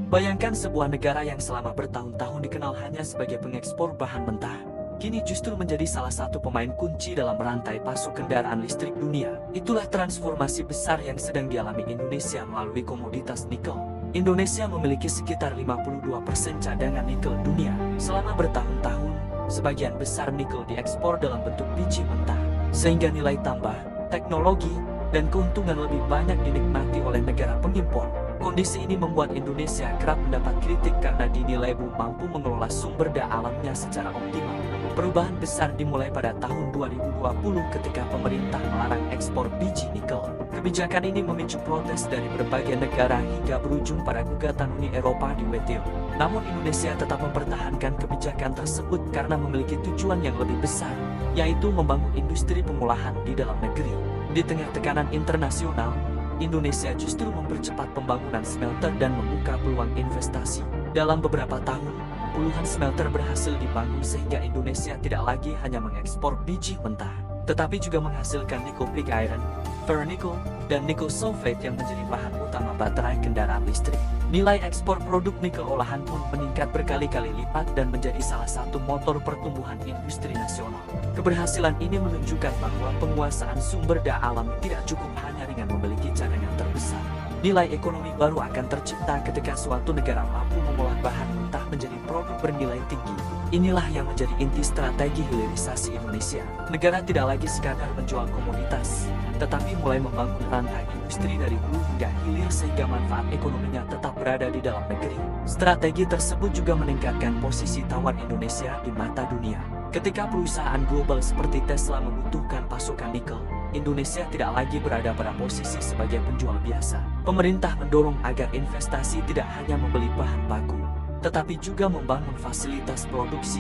Bayangkan sebuah negara yang selama bertahun-tahun dikenal hanya sebagai pengekspor bahan mentah, kini justru menjadi salah satu pemain kunci dalam rantai pasok kendaraan listrik dunia. Itulah transformasi besar yang sedang dialami Indonesia melalui komoditas nikel. Indonesia memiliki sekitar 52% cadangan nikel dunia. Selama bertahun-tahun, sebagian besar nikel diekspor dalam bentuk biji mentah, sehingga nilai tambah, teknologi, dan keuntungan lebih banyak dinikmati oleh negara pengimpor. Kondisi ini membuat Indonesia kerap mendapat kritik karena dinilai belum mampu mengelola sumber daya alamnya secara optimal. Perubahan besar dimulai pada tahun 2020 ketika pemerintah melarang ekspor biji nikel. Kebijakan ini memicu protes dari berbagai negara hingga berujung pada gugatan Uni Eropa di WTO. Namun Indonesia tetap mempertahankan kebijakan tersebut karena memiliki tujuan yang lebih besar, yaitu membangun industri pengolahan di dalam negeri. Di tengah tekanan internasional, Indonesia justru mempercepat pembangunan smelter dan membuka peluang investasi. Dalam beberapa tahun, puluhan smelter berhasil dibangun sehingga Indonesia tidak lagi hanya mengekspor biji mentah, tetapi juga menghasilkan nickel pig iron, ferronickel, dan nickel sulfate yang menjadi bahan utama baterai kendaraan listrik. Nilai ekspor produk nikel olahan pun meningkat berkali-kali lipat dan menjadi salah satu motor pertumbuhan industri nasional. Keberhasilan ini menunjukkan bahwa penguasaan sumber daya alam tidak cukup hanya dengan memiliki cadangan terbesar. Nilai ekonomi baru akan tercipta ketika suatu negara mampu mengolah bahan mentah menjadi produk bernilai tinggi. Inilah yang menjadi inti strategi hilirisasi Indonesia. Negara tidak lagi sekadar menjual komoditas, tetapi mulai membangun rantai industri dari hulu hingga hilir sehingga manfaat ekonominya tetap berada di dalam negeri. Strategi tersebut juga meningkatkan posisi tawar Indonesia di mata dunia. Ketika perusahaan global seperti Tesla membutuhkan pasokan nikel, Indonesia tidak lagi berada pada posisi sebagai penjual biasa. Pemerintah mendorong agar investasi tidak hanya membeli bahan baku, tetapi juga membangun fasilitas produksi